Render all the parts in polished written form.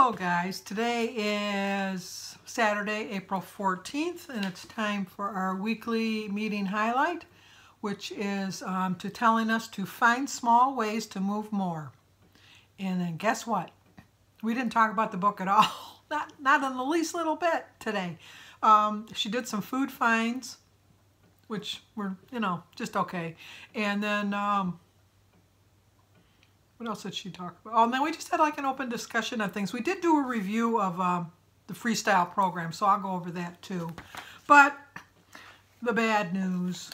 Hello guys, today is Saturday, April 14th, and it's time for our weekly meeting highlight, which is to telling us to find small ways to move more. And then guess what? We didn't talk about the book at all, not in the least little bit today. She did some food finds, which were, just okay. And then what else did she talk about? Oh, and then we just had like an open discussion of things. We did do a review of the Freestyle program, so I'll go over that too. But the bad news,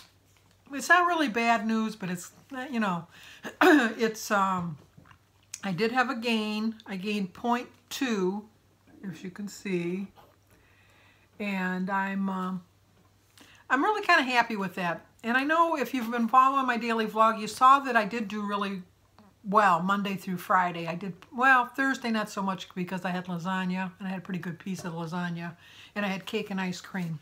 it's not really bad news, but it's, it's, I did have a gain. I gained 0.2, if you can see. And I'm really kind of happy with that. And I know if you've been following my daily vlog, you saw that I did do really well Monday through Friday. I did well Thursday, not so much because I had lasagna, and I had a pretty good piece of lasagna, and I had cake and ice cream.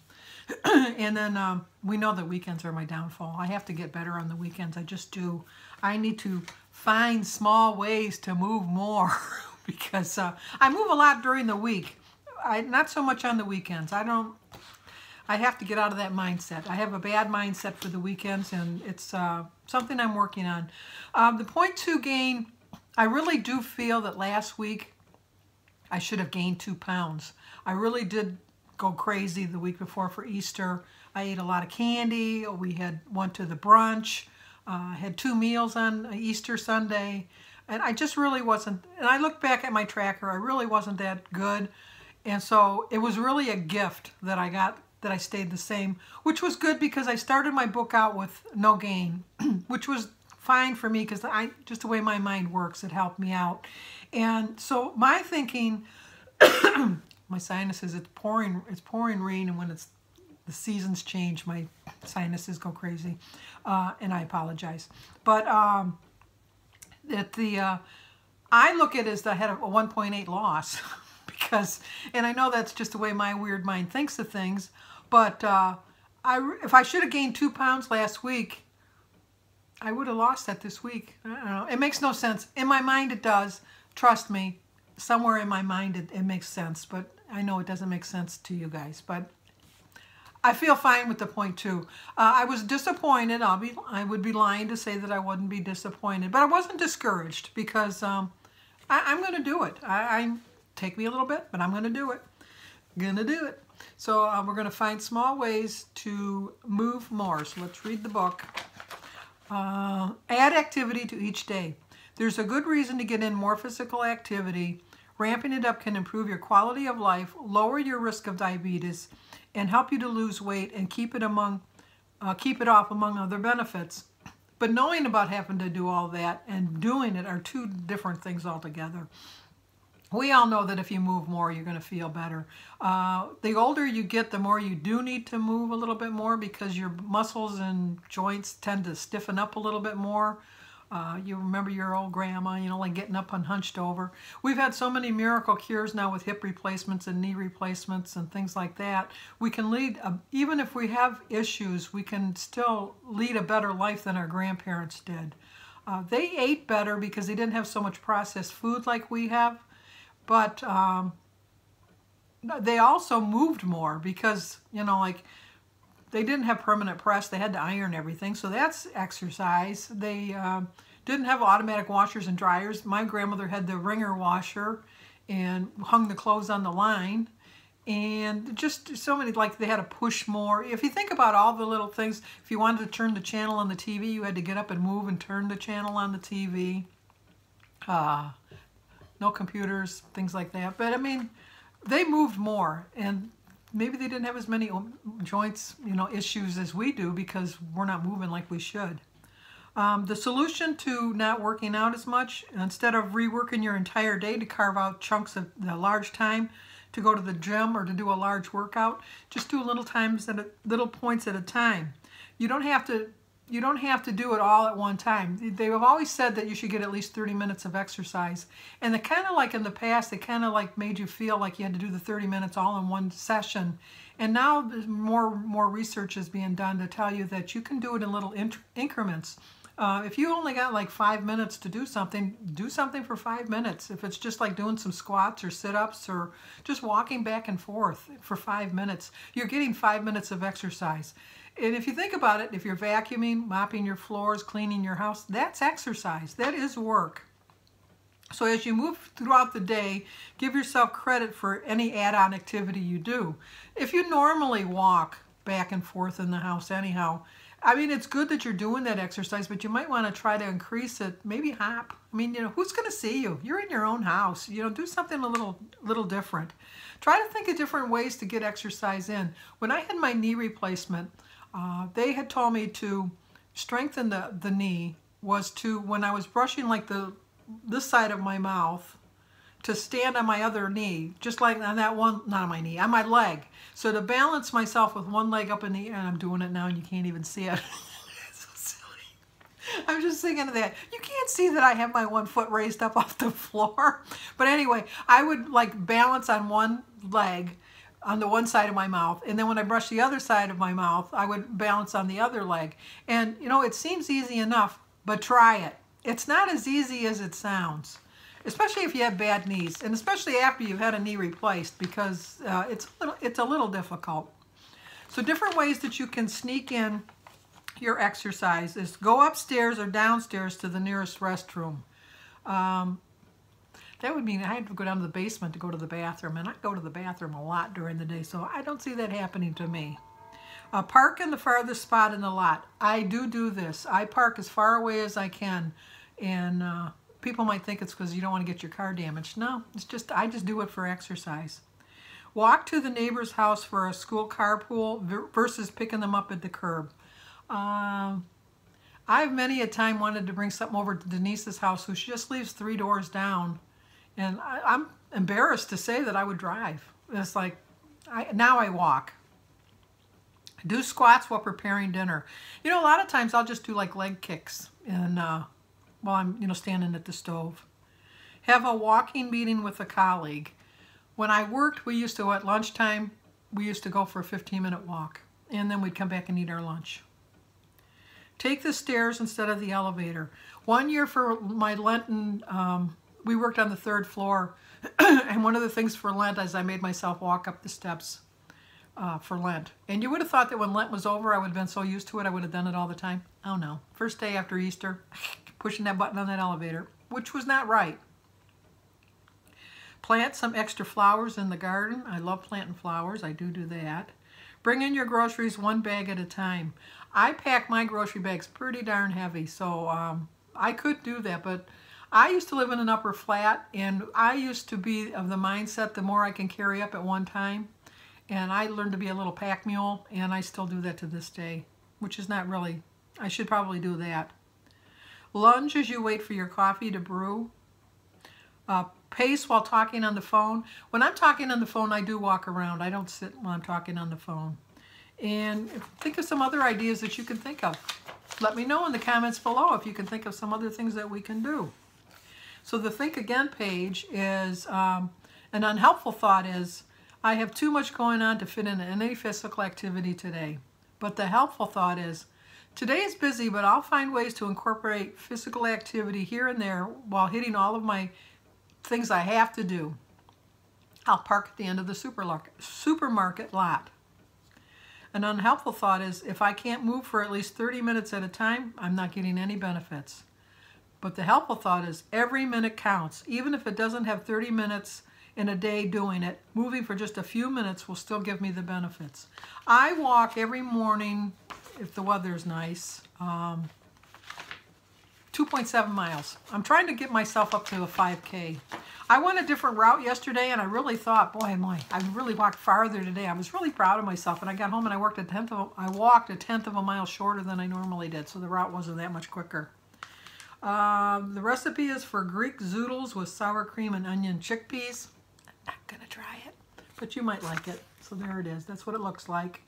And then we know that weekends are my downfall. I have to get better on the weekends. I just do. I need to find small ways to move more because I move a lot during the week. Not so much on the weekends. I have to get out of that mindset. I have a bad mindset for the weekends, and it's something I'm working on. The 0.2 gain, I really do feel that last week I should have gained 2 pounds. I really did go crazy the week before for Easter. I ate a lot of candy. We went to the brunch. Had 2 meals on Easter Sunday. And I just really wasn't, and I look back at my tracker, I really wasn't that good. And so it was really a gift that I got, that I stayed the same, which was good because I started my book out with no gain, which was fine for me because just the way my mind works, it helped me out. And so my thinking, my sinuses, it's pouring rain, and when the seasons change, my sinuses go crazy, and I apologize. But I look at it as I had a 1.8 loss. Because, and I know that's just the way my weird mind thinks of things, but if I should have gained 2 pounds last week, I would have lost that this week. I don't know. It makes no sense. In my mind it does. Trust me. Somewhere in my mind it makes sense, but I know it doesn't make sense to you guys. But I feel fine with the 0.2. I was disappointed. I would be lying to say that I wouldn't be disappointed, but I wasn't discouraged because I'm going to do it. Take me a little bit, but I'm going to do it. So we're going to find small ways to move more. So let's read the book. Add activity to each day. There's a good reason to get in more physical activity. Ramping it up can improve your quality of life, lower your risk of diabetes, and help you to lose weight and keep it off among other benefits. But knowing about having to do all that and doing it are two different things altogether. We all know that if you move more, you're going to feel better. The older you get, the more you do need to move a little bit more because your muscles and joints tend to stiffen up a little bit more. You remember your old grandma, like getting up and hunched over. We've had so many miracle cures now with hip replacements and knee replacements and things like that. We can lead, even if we have issues, we can still lead a better life than our grandparents did. They ate better because they didn't have so much processed food like we have. But they also moved more because, they didn't have permanent press. They had to iron everything. So that's exercise. They didn't have automatic washers and dryers. My grandmother had the wringer washer and hung the clothes on the line. And just so many, they had to push more. If you think about all the little things, if you wanted to turn the channel on the TV, you had to get up and move and turn the channel on the TV. No computers, things like that. But I mean, they moved more, and maybe they didn't have as many joints, issues as we do because we're not moving like we should. The solution to not working out as much, instead of reworking your entire day to carve out chunks of the large time to go to the gym or to do a large workout, just do little points at a time. You don't have to do it all at one time. They have always said that you should get at least 30 minutes of exercise. And they kind of in the past, they kind of made you feel like you had to do the 30 minutes all in one session. And now there's more research is being done to tell you that you can do it in little increments. If you only got like 5 minutes to do something for 5 minutes. If it's just like doing some squats or sit-ups or just walking back and forth for 5 minutes, you're getting 5 minutes of exercise. And if you think about it, if you're vacuuming, mopping your floors, cleaning your house, that's exercise. That is work. So as you move throughout the day, give yourself credit for any add-on activity you do. If you normally walk back and forth in the house anyhow, I mean, it's good that you're doing that exercise, but you might want to try to increase it. Maybe hop. I mean, who's going to see you? You're in your own house. Do something a little different. Try to think of different ways to get exercise in. When I had my knee replacement, they had told me to strengthen the knee was to, when I was brushing like this side of my mouth, to stand on my other knee, just like on that one, not on my knee, on my leg. So to balance myself with one leg up in the air, and I'm doing it now and you can't even see it. It's so silly. I'm just thinking of that. You can't see that I have my one foot raised up off the floor. But anyway, I would like balance on one leg on the one side of my mouth, and then when I brush the other side of my mouth, I would balance on the other leg. And it seems easy enough, but try it. It's not as easy as it sounds, especially if you have bad knees, and especially after you've had a knee replaced, because it's a little difficult. So different ways that you can sneak in your exercise is go upstairs or downstairs to the nearest restroom. That would mean I had to go down to the basement to go to the bathroom, and I go to the bathroom a lot during the day, so I don't see that happening to me. Park in the farthest spot in the lot. I do this. I park as far away as I can, and people might think it's because you don't want to get your car damaged. No, I just do it for exercise. Walk to the neighbor's house for a school carpool versus picking them up at the curb. I've many a time wanted to bring something over to Denise's house, who she just lives 3 doors down, and I'm embarrassed to say that I would drive. It's like, now I walk. Do squats while preparing dinner. A lot of times I'll just do like leg kicks and while I'm standing at the stove. Have a walking meeting with a colleague. When I worked, we used to, at lunchtime, we used to go for a 15-minute walk, and then we'd come back and eat our lunch. Take the stairs instead of the elevator. One year for my Lenten, we worked on the 3rd floor, and one of the things for Lent is I made myself walk up the steps for Lent. And you would have thought that when Lent was over, I would have been so used to it, I would have done it all the time. Oh no. First day after Easter, pushing that button on that elevator, which was not right. Plant some extra flowers in the garden. I love planting flowers. I do that. Bring in your groceries 1 bag at a time. I pack my grocery bags pretty darn heavy, so I could do that, but I used to live in an upper flat, and I used to be of the mindset the more I can carry up at one time. And I learned to be a little pack mule, and I still do that to this day, which is not really, I should probably do that. Lunge as you wait for your coffee to brew. Pace while talking on the phone. When I'm talking on the phone, I do walk around. I don't sit while I'm talking on the phone. And think of some other ideas that you can think of. Let me know in the comments below if you can think of some other things that we can do. So the Think Again page is, an unhelpful thought is, I have too much going on to fit in any physical activity today. But the helpful thought is, today is busy, but I'll find ways to incorporate physical activity here and there while hitting all of my things I have to do. I'll park at the end of the supermarket lot. An unhelpful thought is, if I can't move for at least 30 minutes at a time, I'm not getting any benefits. But the helpful thought is, every minute counts. Even if it doesn't have 30 minutes in a day doing it, moving for just a few minutes will still give me the benefits. I walk every morning, if the weather's nice, 2.7 miles. I'm trying to get myself up to a 5K. I went a different route yesterday, and I really thought, boy, I really walked farther today. I was really proud of myself, and I got home and I walked a tenth of a mile shorter than I normally did, so the route wasn't that much quicker. The recipe is for Greek zoodles with sour cream and onion chickpeas. I'm not gonna try it, but you might like it. So there it is. That's what it looks like,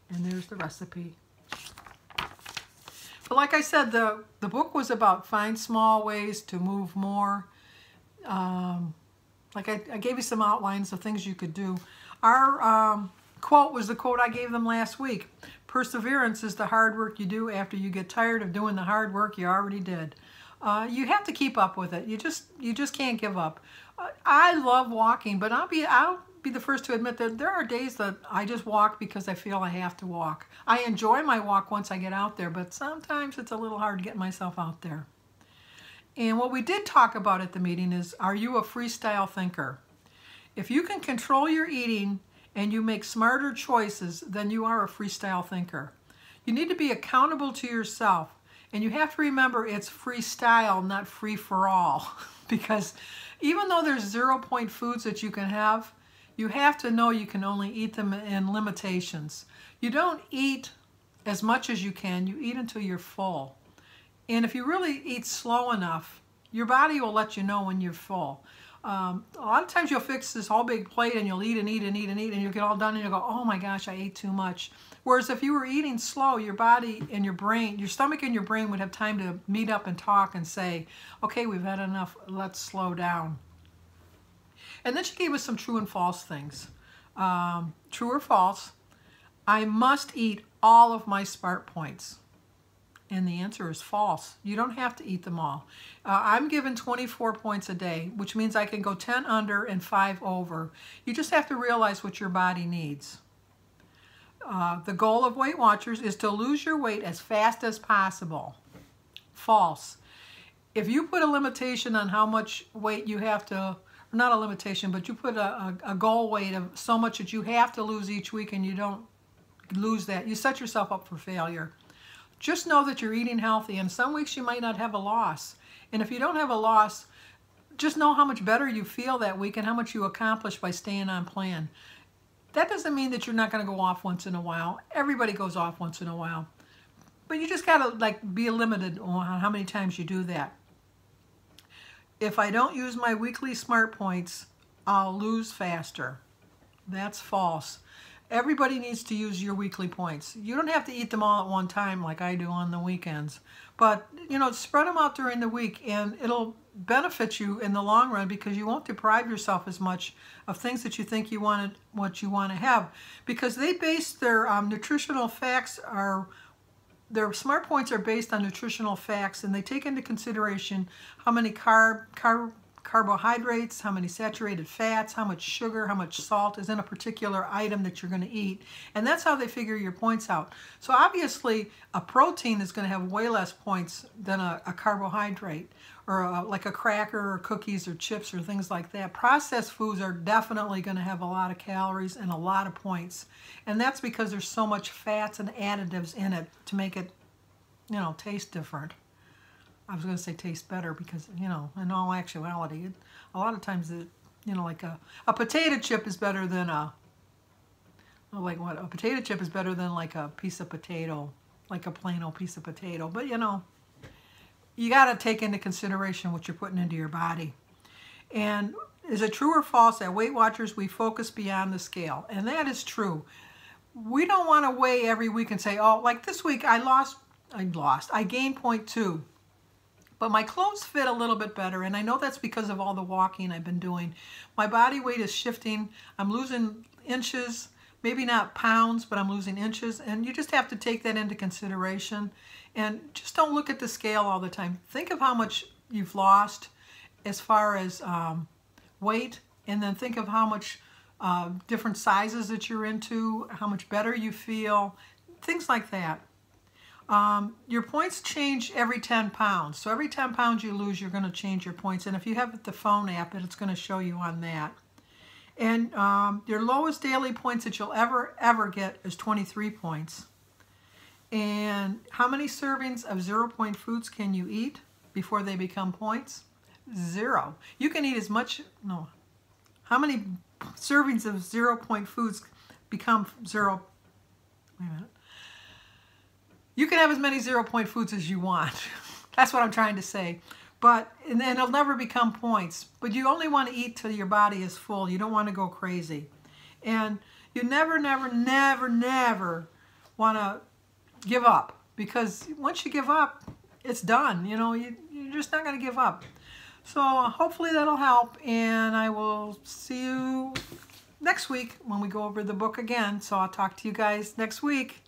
and there's the recipe. But like I said, the book was about find small ways to move more. Like I gave you some outlines of things you could do. Our quote was the quote I gave them last week. Perseverance is the hard work you do after you get tired of doing the hard work you already did. You have to keep up with it. You just can't give up. I love walking, but I'll be the first to admit that there are days that I just walk because I feel I have to walk. I enjoy my walk once I get out there, but sometimes it's a little hard to get myself out there. And what we did talk about at the meeting is, are you a freestyle thinker? If you can control your eating and you make smarter choices, then you are a freestyle thinker. You need to be accountable to yourself. And you have to remember it's freestyle, not free for all. Because even though there's 0-point foods that you can have, you have to know you can only eat them in limitations. You don't eat as much as you can. You eat until you're full. And if you really eat slow enough, your body will let you know when you're full. A lot of times you'll fix this whole big plate and you'll eat and eat and eat and eat and you'll get all done and you'll go, oh my gosh, I ate too much. Whereas if you were eating slow, your body and your brain, your stomach and your brain would have time to meet up and talk and say, okay, we've had enough, let's slow down. And then she gave us some true and false things. True or false, I must eat all of my SMART points. And the answer is false. You don't have to eat them all. I'm given 24 points a day, which means I can go 10 under and 5 over. You just have to realize what your body needs. The goal of Weight Watchers is to lose your weight as fast as possible. False. If you put a limitation on how much weight you have to, or not a limitation, but you put a goal weight of so much that you have to lose each week and you don't lose that, you set yourself up for failure. Just know that you're eating healthy, and some weeks you might not have a loss. And if you don't have a loss, just know how much better you feel that week and how much you accomplish by staying on plan. That doesn't mean that you're not going to go off once in a while. Everybody goes off once in a while. But you just got to be limited on how many times you do that. If I don't use my weekly SMART points, I'll lose faster. That's false. Everybody needs to use your weekly points. You don't have to eat them all at one time like I do on the weekends. But, spread them out during the week and it'll benefit you in the long run because you won't deprive yourself as much of things that you think you want to have. Because they base their nutritional facts their SMART points are based on nutritional facts, and they take into consideration how many carbohydrates, how many saturated fats, how much sugar, how much salt is in a particular item that you're going to eat. And that's how they figure your points out. So obviously a protein is going to have way less points than a carbohydrate, or like a cracker or cookies or chips or things like that. Processed foods are definitely going to have a lot of calories and a lot of points. And that's because there's so much fats and additives in it to make it, taste different. I was going to say taste better because, in all actuality, a lot of times, like a potato chip is better than a potato chip is better than like a piece of potato, like a plain old piece of potato. But, you got to take into consideration what you're putting into your body. And is it true or false that Weight Watchers, we focus beyond the scale? And that is true. We don't want to weigh every week and say, oh, like this week I gained 0.2. But my clothes fit a little bit better, and I know that's because of all the walking I've been doing. My body weight is shifting. I'm losing inches, maybe not pounds, but I'm losing inches, and you just have to take that into consideration. And just don't look at the scale all the time. Think of how much you've lost as far as weight, and then think of how much different sizes that you're into, how much better you feel, things like that. Your points change every 10 pounds. So every 10 pounds you lose, you're going to change your points. And if you have the phone app, it's going to show you on that. And your lowest daily points that you'll ever get is 23 points. And how many servings of 0-point foods can you eat before they become points? 0. You can eat as much, no. How many servings of 0-point foods become 0? Wait a minute. You can have as many 0-point foods as you want. That's what I'm trying to say. And then it'll never become points. But you only want to eat till your body is full. You don't want to go crazy. And you never, never, never, never want to give up. Because once you give up, it's done. You're just not going to give up. So hopefully that'll help. And I will see you next week when we go over the book again. So I'll talk to you guys next week.